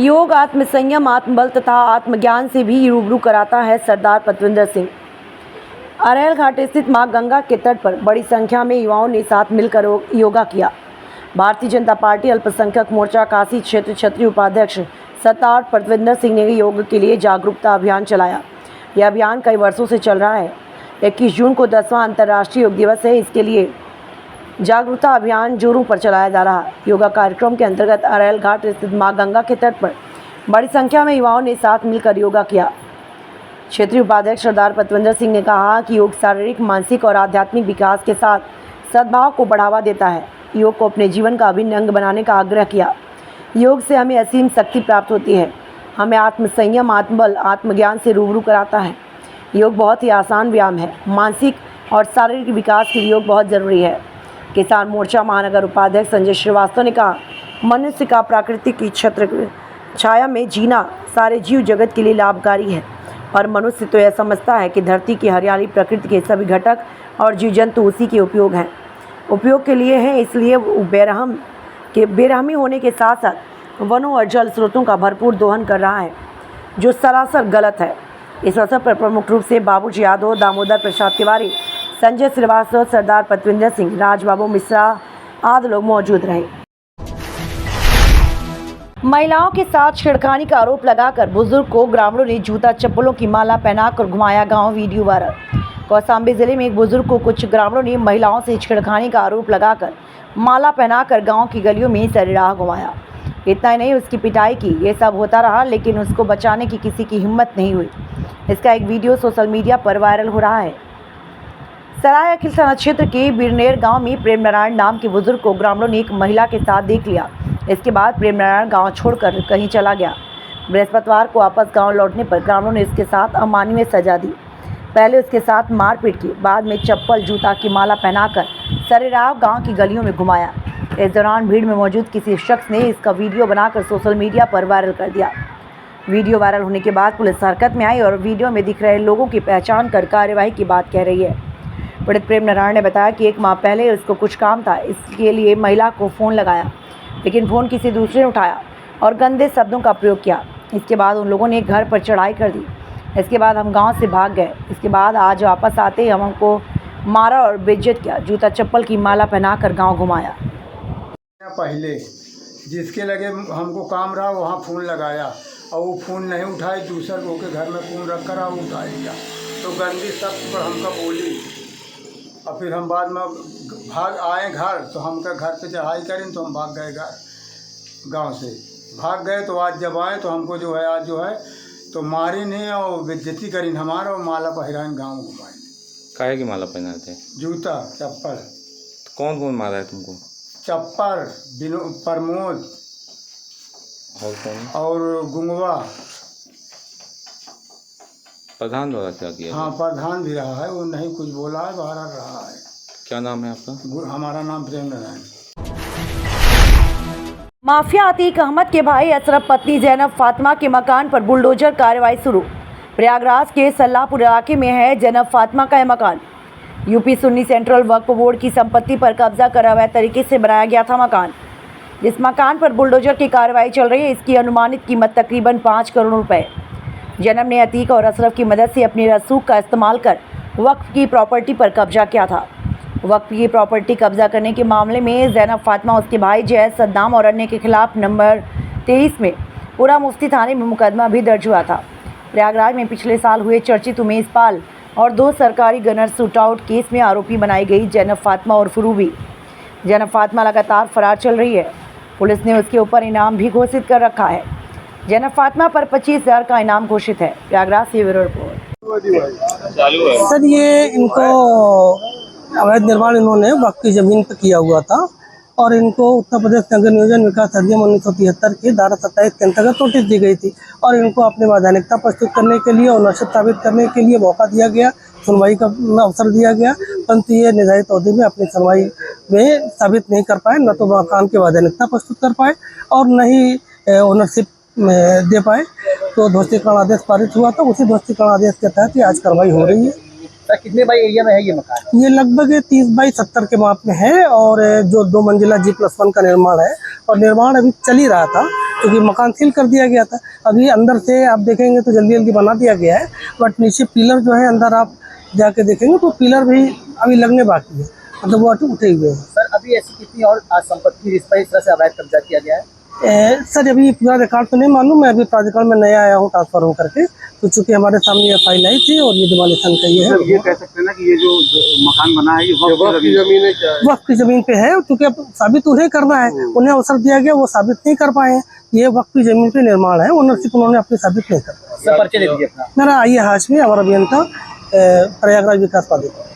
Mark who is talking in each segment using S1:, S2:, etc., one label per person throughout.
S1: योग आत्मसंयम, आत्मबल तथा आत्मज्ञान से भी रूबरू कराता है सरदार पतविंदर सिंह। अरैल घाट स्थित मां गंगा के तट पर बड़ी संख्या में युवाओं ने साथ मिलकर योगा किया। भारतीय जनता पार्टी अल्पसंख्यक मोर्चा काशी क्षेत्र क्षेत्रीय उपाध्यक्ष सरदार पतविंदर सिंह ने योग के लिए जागरूकता अभियान चलाया। यह अभियान कई वर्षों से चल रहा है। 21 जून को 10वां अंतर्राष्ट्रीय योग दिवस है। इसके लिए जागरूकता अभियान जोरों पर चलाया जा रहा है। योगा कार्यक्रम के अंतर्गत अरैल घाट स्थित मां गंगा के तट पर बड़ी संख्या में युवाओं ने साथ मिलकर योगा किया। क्षेत्रीय उपाध्यक्ष सरदार पतविंदर सिंह ने कहा कि योग शारीरिक, मानसिक और आध्यात्मिक विकास के साथ सद्भाव को बढ़ावा देता है। योग को अपने जीवन का अभिन्न अंग बनाने का आग्रह किया। योग से हमें असीम शक्ति प्राप्त होती है। हमें आत्मसंयम, आत्मबल, आत्मज्ञान से रूबरू कराता है। योग बहुत ही आसान व्यायाम है। मानसिक और शारीरिक विकास के लिए योग बहुत ज़रूरी है। किसान मोर्चा महानगर उपाध्यक्ष संजय श्रीवास्तव ने कहा, मनुष्य का प्राकृतिक की छत्र छाया में जीना सारे जीव जगत के लिए लाभकारी है, और मनुष्य तो यह समझता है कि धरती की हरियाली, प्रकृति के सभी घटक और जीव जंतु उसी के उपयोग के लिए हैं। इसलिए बेरहमी होने के साथ साथ वनों और जल स्रोतों का भरपूर दोहन कर रहा है, जो सरासर गलत है। इस अवसर पर प्रमुख रूप से बाबूजी यादव, दामोदर प्रसाद तिवारी, संजय श्रीवास्तव, सरदार पतविंदर सिंह, राजबाबू मिश्रा आदि लोग मौजूद रहे। महिलाओं के साथ छेड़खानी का आरोप लगाकर बुजुर्ग को ग्रामीणों ने जूता चप्पलों की माला पहनाकर घुमाया। गांव वीडियो वायरल। कौशाम्बी जिले में एक बुजुर्ग को कुछ ग्रामीणों ने महिलाओं से छेड़खानी का आरोप लगाकर माला पहनाकर गांव की गलियों में सरेराह घुमाया। इतना ही नहीं, उसकी पिटाई की। ये सब होता रहा, लेकिन उसको बचाने की किसी की हिम्मत नहीं हुई। इसका एक वीडियो सोशल मीडिया पर वायरल हो रहा है। सराय अखिल थाना क्षेत्र के बिरनेर गांव में प्रेम नारायण नाम के बुजुर्ग को ग्रामीणों ने एक महिला के साथ देख लिया। इसके बाद प्रेम नारायण गांव छोड़कर कहीं चला गया। बृहस्पतिवार को वापस गांव लौटने पर ग्रामीणों ने इसके साथ अमानवीय सजा दी। पहले उसके साथ मारपीट की, बाद में चप्पल जूता की माला पहनाकर सरेराह गांव की गलियों में घुमाया। इस दौरान भीड़ में मौजूद किसी शख्स ने इसका वीडियो बनाकर सोशल मीडिया पर वायरल कर दिया। वीडियो वायरल होने के बाद पुलिस हरकत में आई और वीडियो में दिख रहे लोगों की पहचान कर कार्यवाही की बात कह रही है। पीड़ित प्रेम नारायण ने बताया कि 1 माह पहले उसको कुछ काम था, इसके लिए महिला को फ़ोन लगाया, लेकिन फ़ोन किसी दूसरे ने उठाया और गंदे शब्दों का प्रयोग किया। इसके बाद उन लोगों ने घर पर चढ़ाई कर दी। इसके बाद हम गांव से भाग गए। इसके बाद आज वापस आते ही हमको मारा और बेइज्जत किया। जूता चप्पल की माला पहनाकर गांव घुमाया।
S2: पहले जिसके लगे हमको काम रहा वहाँ फ़ोन लगाया और वो फ़ोन नहीं उठाए, दूसरे को के घर में फ़ोन रख कर वो उठा लिया, तो गंदी शब्द पर हमका बोली। और फिर हम बाद में भाग आए घर, तो हमका घर पे चढ़ाई करें, तो हम भाग गए घर, गांव से भाग गए। तो आज जब आए तो हमको आज जो है तो मारी नहीं और बेइज्जती करी हमारा, और माला पहरान गांव घुमाए।
S3: काहे की माला पहनाए थे?
S2: जूता चप्पल।
S3: तो कौन कौन मारा है तुमको?
S2: चप्पल, प्रमोद
S3: और कौन?
S2: और गुंगवा।
S3: प्रधान द्वारा क्या किया?
S2: हाँ, प्रधान भी रहा है, वो नहीं कुछ बोला है, बाहर रहा है।
S3: क्या नाम है आपका?
S2: हमारा नाम प्रेम नारायण।
S1: माफिया अतीक अहमद के भाई अशरफ पत्नी जैनब फातिमा के मकान पर बुलडोजर कार्रवाई शुरू। प्रयागराज के सल्लाहपुर इलाके में है जैनब फातिमा का यह मकान। यूपी सुन्नी सेंट्रल वक्फ बोर्ड की संपत्ति पर कब्जा कर अवैध तरीके से बनाया गया था मकान। जिस मकान पर बुलडोजर की कार्रवाई चल रही है, इसकी अनुमानित कीमत तकरीबन 5 करोड़ रुपए। जैनब ने अतीक और अशरफ की मदद से अपनी रसूख का इस्तेमाल कर वक्फ की प्रॉपर्टी पर कब्जा किया था। वक्फ की प्रॉपर्टी कब्जा करने के मामले में जैनब फातिमा, उसके भाई जैद, सद्दाम और अन्य के खिलाफ नंबर 23 में पूरा मुफ्ती थाने में मुकदमा भी दर्ज हुआ था। प्रयागराज में पिछले साल हुए चर्चित उमेश पाल और 2 सरकारी गनर शूटआउट केस में आरोपी बनाई गई जैनब फातिमा और फरूबी। जैनब फातिमा लगातार फरार चल रही है। पुलिस ने उसके ऊपर इनाम भी घोषित कर रखा है। जैनब फातिमा पर 25,000 का इनाम घोषित है। प्रयागराज से ब्यूरो रिपोर्ट।
S4: सर, ये इनको अवैध निर्माण इन्होंने वक्फ की जमीन पर किया हुआ था और इनको उत्तर प्रदेश नगर नियोजन विकास अधिनियम 1973 के धारा 27 के अंतर्गत नोटिस दी गई थी और इनको अपनी वैधानिकता प्रस्तुत करने के लिए और नशा साबित करने के लिए मौका दिया गया, सुनवाई का अवसर दिया गया, परंतु ये निर्धारित अवधि में अपनी सुनवाई में साबित नहीं कर पाए, न तो मकान की वैधानिकता प्रस्तुत कर पाए और न ही ओनरशिप दे पाए। तो ध्वस्तीकरण आदेश पारित हुआ था। उसी ध्वस्तीकरण आदेश के तहत आज कार्रवाई हो रही है।
S5: कितने बाई एरिया में है ये मकान?
S4: ये लगभग 30 बाई 70 के माप में है और जो 2 मंजिला G+1 का निर्माण है और निर्माण अभी चल ही रहा था क्योंकि मकान सील कर दिया गया था। अभी अंदर से आप देखेंगे तो जल्दी जल्दी बना दिया गया है, बट नीचे पिलर जो है अंदर आप जाके देखेंगे तो पिलर भी अभी लगने बाकी है, मतलब वो उठे हुए हैं।
S5: सर अभी ऐसी कितनी और संपत्ति इस तरह से अवैध कब्जा किया गया है?
S4: सर अभी पूरा रिकॉर्ड तो नहीं मालूम, मैं अभी प्राधिकरण में नया आया हूँ ट्रांसफर हो करके, तो चूंकि हमारे सामने ये फाइल आई थी और ये डिमोलिशन का ये है।
S6: ये कह सकते हैं ना कि ये जो मकान बना है ये वक्फ की जमीन है, क्या है?
S4: वक्फ की जमीन पे है, क्योंकि अब साबित उन्हें करना है, उन्हें अवसर दिया गया, वो साबित नहीं कर पाए हैं। ये वक्फ की जमीन पे निर्माण है, ओनरशिप उन्होंने अपनी साबित नहीं कर पाया।
S5: सर परिचय दे दीजिए अपना।
S4: मेरा आई है हाशमी, अवर अभियंता, प्रयागराज विकास प्राधिकरण।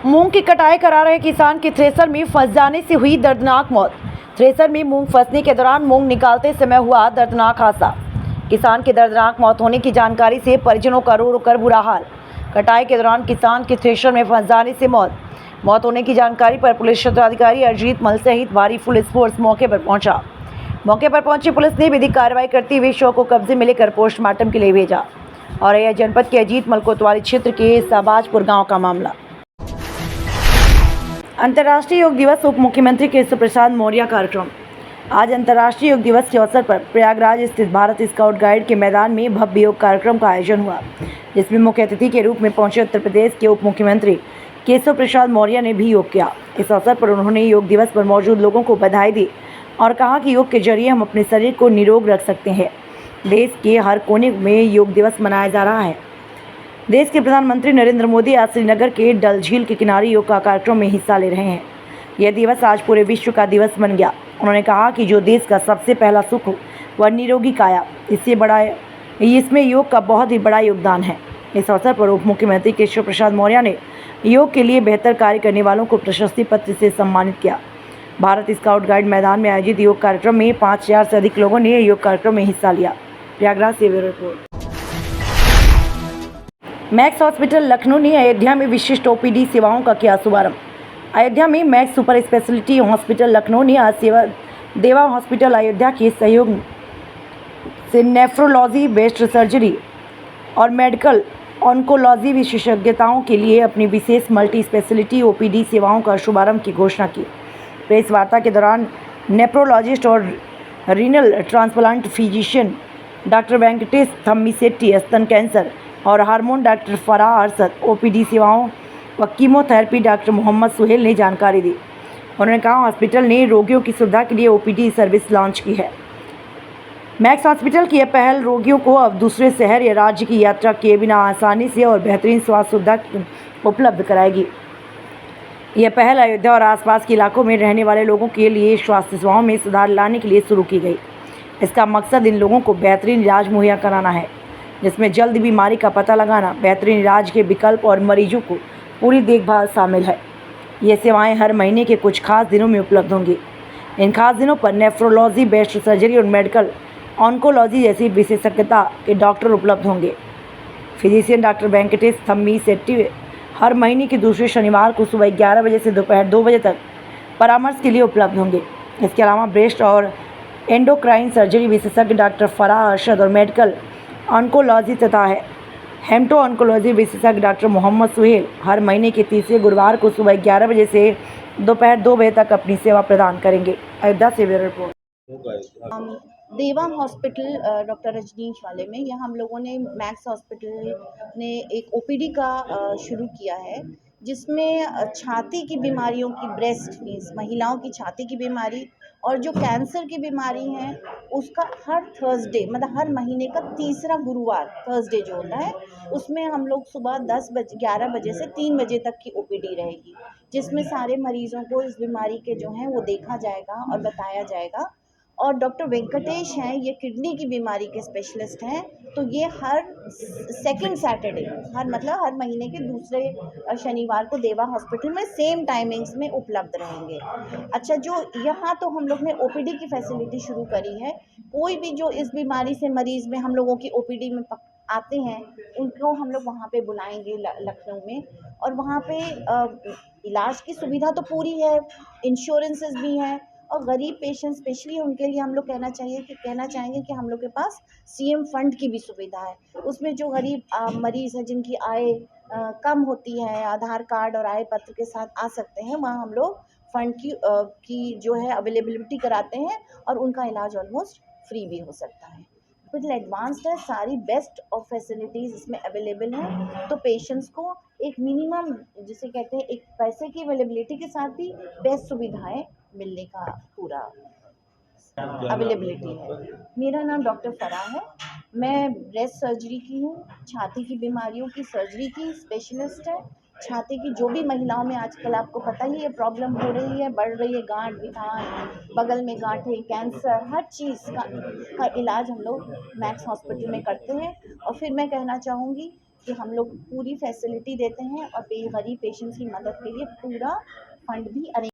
S1: मूंग की कटाई करा रहे किसान की थ्रेसर में फंस जाने से हुई दर्दनाक मौत। थ्रेसर में मूंग फंसने के दौरान मूंग निकालते समय हुआ दर्दनाक हादसा। किसान की दर्दनाक मौत होने की जानकारी से परिजनों का रो रो कर बुरा हाल। कटाई के दौरान किसान की थ्रेसर में फंस जाने से मौत होने की जानकारी पर पुलिस क्षेत्राधिकारी अजीत मल सहित भारी पुलिस फोर्स मौके पर पहुंचा। मौके पर पहुंची पुलिस ने विधिक कार्रवाई करते हुए शव को कब्जे में लेकर पोस्टमार्टम के लिए भेजा। और यह जनपद के अजीत मल कोतवाली क्षेत्र के साबाजपुर गाँव का मामला। अंतर्राष्ट्रीय योग दिवस, उप मुख्यमंत्री केशव प्रसाद मौर्य कार्यक्रम। आज अंतर्राष्ट्रीय योग दिवस के अवसर पर प्रयागराज स्थित भारत स्काउट गाइड के मैदान में भव्य योग कार्यक्रम का आयोजन हुआ, जिसमें मुख्य अतिथि के रूप में पहुंचे उत्तर प्रदेश के उप मुख्यमंत्री केशव प्रसाद मौर्य ने भी योग किया। इस अवसर पर उन्होंने योग दिवस पर मौजूद लोगों को बधाई दी और कहा कि योग के जरिए हम अपने शरीर को निरोग रख सकते हैं। देश के हर कोने में योग दिवस मनाया जा रहा है। देश के प्रधानमंत्री नरेंद्र मोदी आज श्रीनगर के डल झील के किनारे योग का कार्यक्रम में हिस्सा ले रहे हैं। यह दिवस आज पूरे विश्व का दिवस बन गया। उन्होंने कहा कि जो देश का सबसे पहला सुख वह निरोगी काया, इसमें योग का बहुत ही बड़ा योगदान है। इस अवसर पर उप मुख्यमंत्री केशव प्रसाद मौर्य ने योग के लिए बेहतर कार्य करने वालों को प्रशस्ति पत्र से सम्मानित किया। भारत स्काउट गाइड मैदान में आयोजित योग कार्यक्रम में 5000 से अधिक लोगों ने योग कार्यक्रम में हिस्सा लिया। प्रयागराज से bureau report. Max hospital Lucknow ने अयोध्या में विशिष्ट ओपीडी सेवाओं का किया शुभारंभ। अयोध्या में max super speciality hospital Lucknow ने आज देवा हॉस्पिटल अयोध्या के सहयोग से नेफ्रोलॉजी, बेस्ड सर्जरी और मेडिकल ऑन्कोलॉजी विशेषज्ञताओं के लिए अपनी विशेष मल्टी स्पेशलिटी ओपीडी सेवाओं का शुभारंभ की घोषणा की। प्रेस वार्ता के दौरान नेफ्रोलॉजिस्ट और renal transplant physician doctor Venkatesh Thammisetty, स्तन कैंसर और hormone doctor Farah Arshad, OPD सेवाओं व कीमोथेरेपी डॉक्टर मोहम्मद सुहेल ने जानकारी दी। उन्होंने कहा हॉस्पिटल ने रोगियों की सुविधा के लिए ओपीडी सर्विस लॉन्च की है। मैक्स हॉस्पिटल की यह पहल रोगियों को अब दूसरे शहर या राज्य की यात्रा किए बिना आसानी से और बेहतरीन स्वास्थ्य सुविधा उपलब्ध कराएगी। यह पहल अयोध्या और आसपास के इलाकों में रहने वाले लोगों के लिए स्वास्थ्य सेवाओं में सुधार लाने के लिए शुरू की गई। इसका मकसद इन लोगों को बेहतरीन इलाज मुहैया कराना है, जिसमें जल्द बीमारी का पता लगाना, बेहतरीन इलाज के विकल्प और मरीजों को पूरी देखभाल शामिल है। ये सेवाएं हर महीने के कुछ खास दिनों में उपलब्ध होंगी। इन खास दिनों पर नेफ्रोलॉजी, बेस्ड सर्जरी और मेडिकल ऑन्कोलॉजी जैसी विशेषज्ञता के डॉक्टर उपलब्ध होंगे। फिजिशियन डॉक्टर वेंकटेश थम्मीसेट्टी हर महीने के दूसरे शनिवार को सुबह 11 बजे से दोपहर 2 बजे तक परामर्श के लिए उपलब्ध होंगे। इसके अलावा ब्रेस्ट और एंडोक्राइन सर्जरी विशेषज्ञ डॉक्टर फराह अरशद और मेडिकल ऑन्कोलॉजी तथा हेमटो ऑन्कोलॉजी विशेषज्ञ डॉक्टर मोहम्मद सुहेल हर महीने के तीसरे गुरुवार को सुबह 11 बजे से दोपहर 2 बजे तक अपनी सेवा प्रदान करेंगे। अयोध्या से ब्यूरो रिपोर्ट।
S7: देवा हॉस्पिटल डॉक्टर रजनीश वाले में यहाँ हम लोगों ने मैक्स हॉस्पिटल ने एक ओपीडी का शुरू किया है, जिसमें छाती की बीमारियों की, ब्रेस्ट मीन्स महिलाओं की छाती की बीमारी और जो कैंसर की बीमारी है उसका हर थर्सडे, मतलब हर महीने का तीसरा गुरुवार थर्सडे जो होता है उसमें हम लोग सुबह 11 बजे से 3 बजे तक की ओपीडी रहेगी, जिसमें सारे मरीजों को इस बीमारी के जो हैं वो देखा जाएगा और बताया जाएगा। और डॉक्टर वेंकटेश हैं, ये किडनी की बीमारी के स्पेशलिस्ट हैं, तो ये हर सेकंड सैटरडे, हर महीने के दूसरे शनिवार को देवा हॉस्पिटल में सेम टाइमिंग्स में उपलब्ध रहेंगे। अच्छा, जो यहाँ तो हम लोग ने ओपीडी की फैसिलिटी शुरू करी है। कोई भी जो इस बीमारी से मरीज में हम लोगों की ओपीडी में आते हैं उनको हम लोग वहाँ पे बुलाएंगे लखनऊ में, और वहाँ पे इलाज की सुविधा तो पूरी है, इंश्योरेंसेस भी हैं, और गरीब पेशेंट स्पेशली उनके लिए हम लोग कहना चाहेंगे कि हम लोग के पास सीएम फंड की भी सुविधा है। उसमें जो गरीब मरीज़ हैं जिनकी आय कम होती है, आधार कार्ड और आय पत्र के साथ आ सकते हैं, वहाँ हम लोग फंड की जो है अवेलेबिलिटी कराते हैं और उनका इलाज ऑलमोस्ट फ्री भी हो सकता है। हॉस्पिटल एडवांस्ड है, सारी बेस्ट ऑफ फैसिलिटीज़ इसमें अवेलेबल हैं, तो पेशेंट्स को एक मिनिमम जिसे कहते हैं एक पैसे की अवेलेबिलिटी के साथ भी बेस्ट सुविधाएं मिलने का पूरा अवेलेबिलिटी है। मेरा नाम डॉक्टर फराह है, मैं ब्रेस्ट सर्जरी की हूँ, छाती की बीमारियों की सर्जरी की स्पेशलिस्ट है। छाती की जो भी महिलाओं में आजकल आपको पता ही है प्रॉब्लम हो रही है, बढ़ रही है, गांठ बिठान, बगल में गांठें, कैंसर, हर चीज़ का इलाज हम लोग मैक्स हॉस्पिटल में करते हैं। और फिर मैं कहना चाहूँगी कि हम लोग पूरी फैसिलिटी देते हैं और गरीब पेशेंट्स की मदद के लिए पूरा फंड भी अरेंज